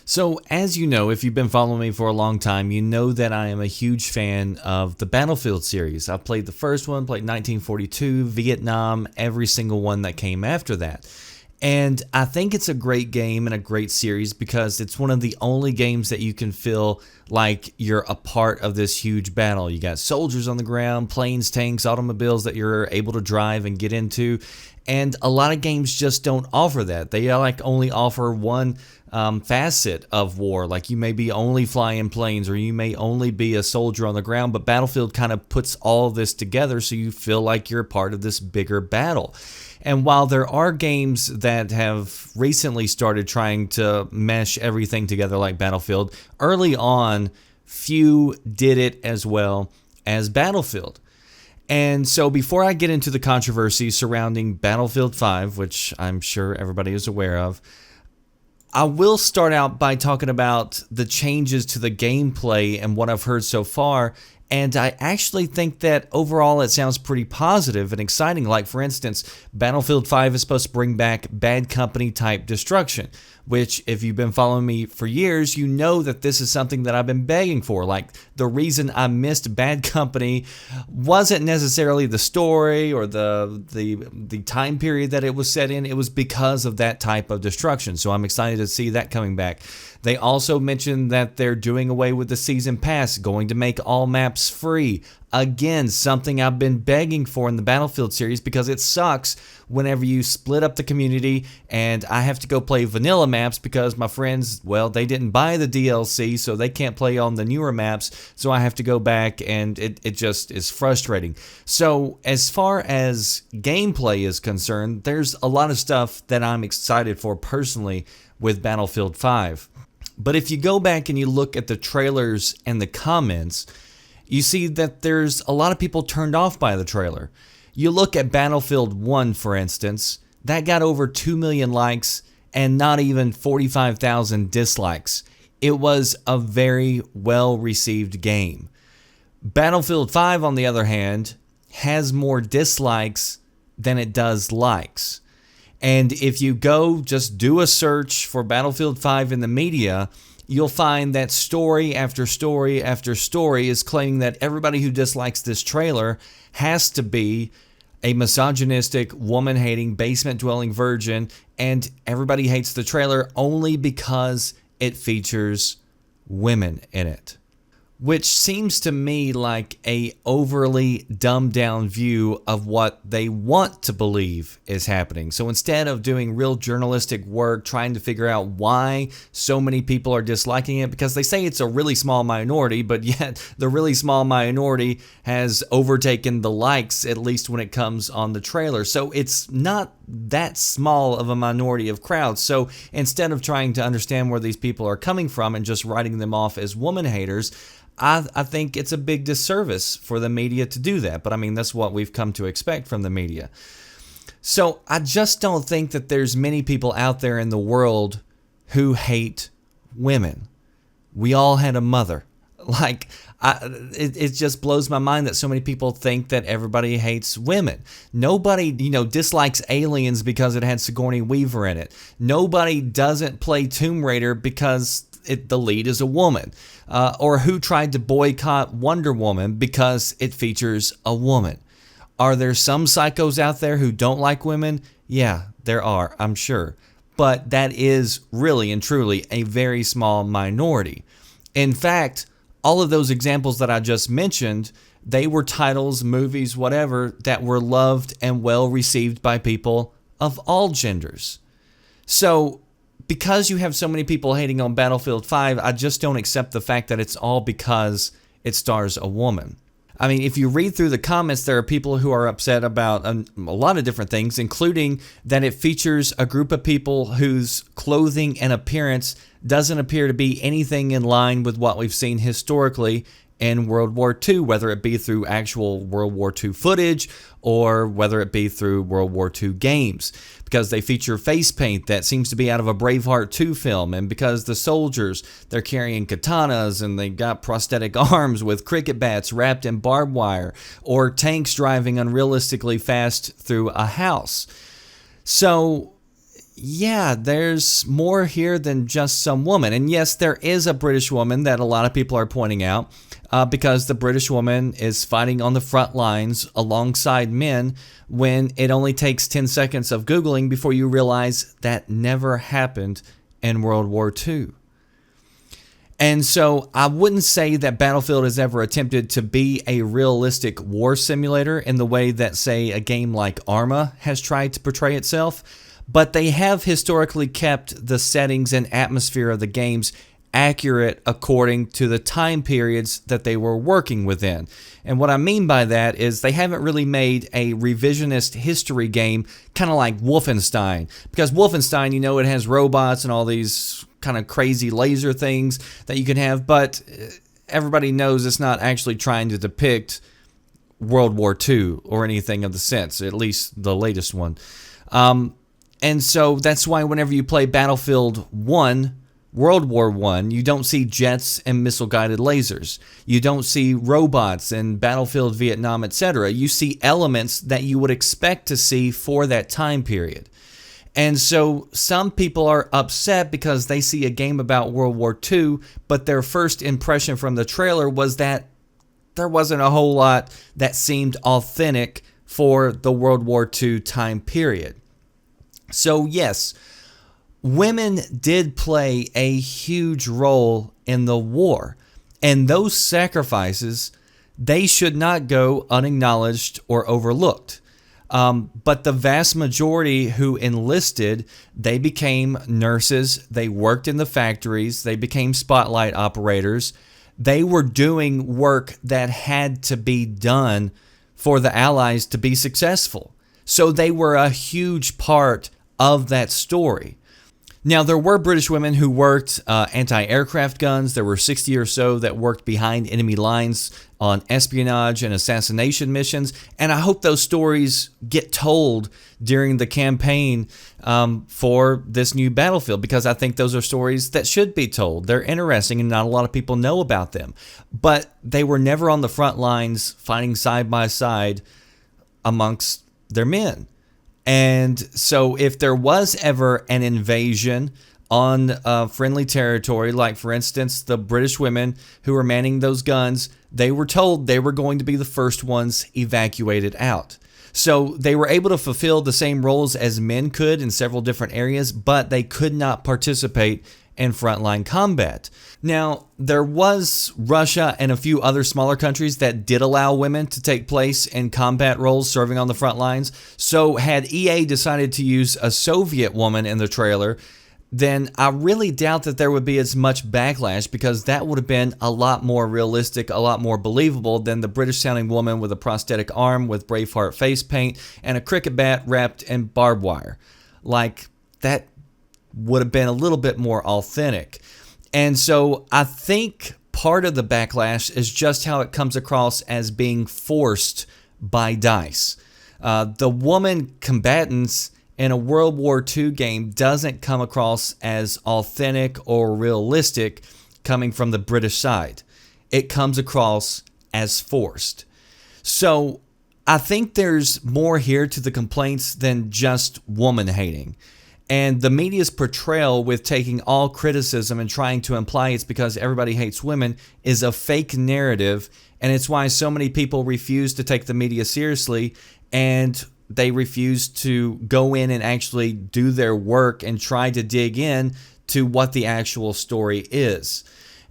So, as you know, if you've been following me for a long time, you know that I am a huge fan of the Battlefield series. I've played the first one, played 1942, Vietnam, every single one that came after that. And I think it's a great game and a great series because it's one of the only games that you can feel like you're a part of this huge battle. You got soldiers on the ground, planes, tanks, automobiles that you're able to drive and get into. And a lot of games just don't offer that. They only offer one facet of war. Like you may be only flying planes or you may only be a soldier on the ground, but Battlefield kind of puts all of this together so you feel like you're a part of this bigger battle. And while there are games that have recently started trying to mesh everything together like Battlefield, early on, few did it as well as Battlefield. And so before I get into the controversy surrounding Battlefield 5, which I'm sure everybody is aware of, I will start out by talking about the changes to the gameplay and what I've heard so far. And I actually think that overall it sounds pretty positive and exciting. Like, for instance, Battlefield 5 is supposed to bring back Bad Company type destruction, which, if you've been following me for years, you know that this is something that I've been begging for. Like, the reason I missed Bad Company wasn't necessarily the story or the time period that it was set in. It was because of that type of destruction. So I'm excited to see that coming back. They also mentioned that they're doing away with the season pass, going to make all maps free. Again, something I've been begging for in the Battlefield series because it sucks whenever you split up the community and I have to go play vanilla maps because my friends, well, they didn't buy the DLC, so they can't play on the newer maps, so I have to go back and it just is frustrating. So as far as gameplay is concerned, there's a lot of stuff that I'm excited for personally with Battlefield 5. But if you go back and you look at the trailers and the comments, you see that there's a lot of people turned off by the trailer. You look at Battlefield 1, for instance, that got over 2 million likes and not even 45,000 dislikes. It was a very well-received game. Battlefield 5, on the other hand, has more dislikes than it does likes. And if you go just do a search for Battlefield 5 in the media, you'll find that story after story after story is claiming that everybody who dislikes this trailer has to be a misogynistic, woman-hating, basement-dwelling virgin, and everybody hates the trailer only because it features women in it. Which seems to me like a overly dumbed down view of what they want to believe is happening. So instead of doing real journalistic work, trying to figure out why so many people are disliking it, because they say it's a really small minority, but yet the really small minority has overtaken the likes, at least when it comes on the trailer. So it's not that small of a minority of crowds. So instead of trying to understand where these people are coming from and just writing them off as woman haters, I think it's a big disservice for the media to do that. But I mean, that's what we've come to expect from the media. So I just don't think that there's many people out there in the world who hate women. We all had a mother. It just blows my mind that so many people think that everybody hates women. Nobody, dislikes Aliens because it had Sigourney Weaver in it. Nobody doesn't play Tomb Raider because the lead is a woman, or who tried to boycott Wonder Woman because it features a woman. Are there some psychos out there who don't like women? Yeah, there are, I'm sure. But that is really and truly a very small minority. In fact, all of those examples that I just mentioned, they were titles, movies, whatever, that were loved and well received by people of all genders. So, because you have so many people hating on Battlefield 5, I just don't accept the fact that it's all because it stars a woman. I mean, if you read through the comments, there are people who are upset about a lot of different things, including that it features a group of people whose clothing and appearance doesn't appear to be anything in line with what we've seen historically in World War II, whether it be through actual World War II footage or whether it be through World War II games, because they feature face paint that seems to be out of a Braveheart 2 film, and because the soldiers, they're carrying katanas and they got prosthetic arms with cricket bats wrapped in barbed wire, or tanks driving unrealistically fast through a house. So yeah, there's more here than just some woman. And yes, there is a British woman that a lot of people are pointing out because the British woman is fighting on the front lines alongside men when it only takes 10 seconds of Googling before you realize that never happened in World War II. And so I wouldn't say that Battlefield has ever attempted to be a realistic war simulator in the way that, say, a game like Arma has tried to portray itself, but they have historically kept the settings and atmosphere of the games accurate according to the time periods that they were working within. And what I mean by that is they haven't really made a revisionist history game kind of like Wolfenstein. Because Wolfenstein, it has robots and all these kind of crazy laser things that you can have, but everybody knows it's not actually trying to depict World War II or anything of the sense, at least the latest one. And so that's why whenever you play Battlefield 1, World War I, you don't see jets and missile-guided lasers. You don't see robots in Battlefield Vietnam, etc. You see elements that you would expect to see for that time period. And so some people are upset because they see a game about World War II, but their first impression from the trailer was that there wasn't a whole lot that seemed authentic for the World War II time period. So yes, women did play a huge role in the war, and those sacrifices, they should not go unacknowledged or overlooked. But the vast majority who enlisted, they became nurses, they worked in the factories, they became spotlight operators. They were doing work that had to be done for the Allies to be successful. So they were a huge part of that story. Now, there were British women who worked anti-aircraft guns. There were 60 or so that worked behind enemy lines on espionage and assassination missions. And I hope those stories get told during the campaign for this new Battlefield, because I think those are stories that should be told. They're interesting and not a lot of people know about them. But they were never on the front lines fighting side by side amongst their men. And so if there was ever an invasion on friendly territory, like for instance, the British women who were manning those guns, they were told they were going to be the first ones evacuated out. So they were able to fulfill the same roles as men could in several different areas, but they could not participate in frontline combat. Now, there was Russia and a few other smaller countries that did allow women to take place in combat roles serving on the front lines. So had EA decided to use a Soviet woman in the trailer, then I really doubt that there would be as much backlash, because that would have been a lot more realistic, a lot more believable than the British-sounding woman with a prosthetic arm with Braveheart face paint and a cricket bat wrapped in barbed wire. Like, that would have been a little bit more authentic. And so I think part of the backlash is just how it comes across as being forced by DICE. The woman combatants in a World War II game doesn't come across as authentic or realistic coming from the British side. It comes across as forced. So I think there's more here to the complaints than just woman hating. And the media's portrayal with taking all criticism and trying to imply it's because everybody hates women is a fake narrative, and it's why so many people refuse to take the media seriously, and they refuse to go in and actually do their work and try to dig in to what the actual story is.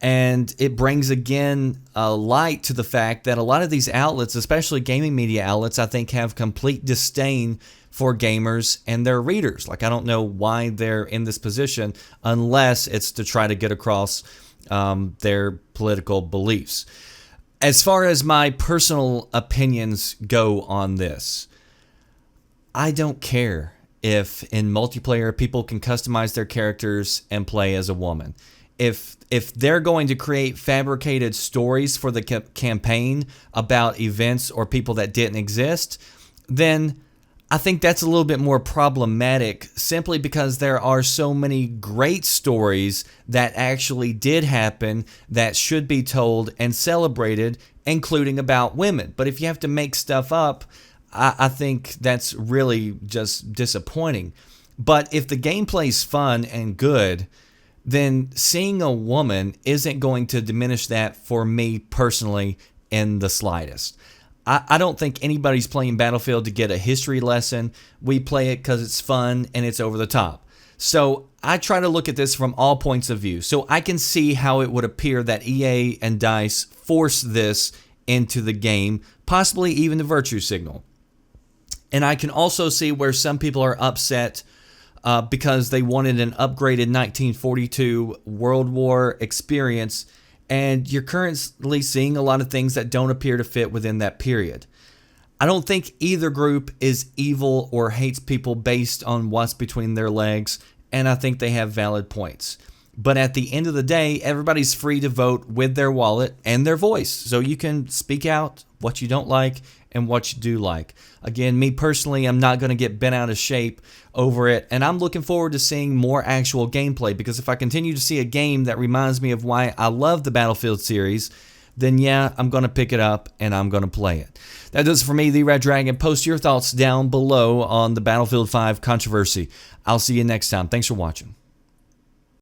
And it brings again a light to the fact that a lot of these outlets, especially gaming media outlets, I think have complete disdain for gamers and their readers. Like, I don't know why they're in this position unless it's to try to get across their political beliefs. As far as my personal opinions go on this, I don't care if in multiplayer people can customize their characters and play as a woman. If they're going to create fabricated stories for the campaign about events or people that didn't exist, then I think that's a little bit more problematic, simply because there are so many great stories that actually did happen that should be told and celebrated, including about women. But if you have to make stuff up, I think that's really just disappointing. But if the gameplay's fun and good, then seeing a woman isn't going to diminish that for me personally in the slightest. I don't think anybody's playing Battlefield to get a history lesson. We play it because it's fun and it's over the top. So I try to look at this from all points of view. So I can see how it would appear that EA and DICE force this into the game, possibly even the virtue signal. And I can also see where some people are upset because they wanted an upgraded 1942 World War experience, and you're currently seeing a lot of things that don't appear to fit within that period. I don't think either group is evil or hates people based on what's between their legs, and I think they have valid points. But at the end of the day, everybody's free to vote with their wallet and their voice. So you can speak out what you don't like and what you do like. Again, me personally, I'm not going to get bent out of shape over it. And I'm looking forward to seeing more actual gameplay, because if I continue to see a game that reminds me of why I love the Battlefield series, then yeah, I'm going to pick it up and I'm going to play it. That does it for me, The Red Dragon. Post your thoughts down below on the Battlefield 5 controversy. I'll see you next time. Thanks for watching.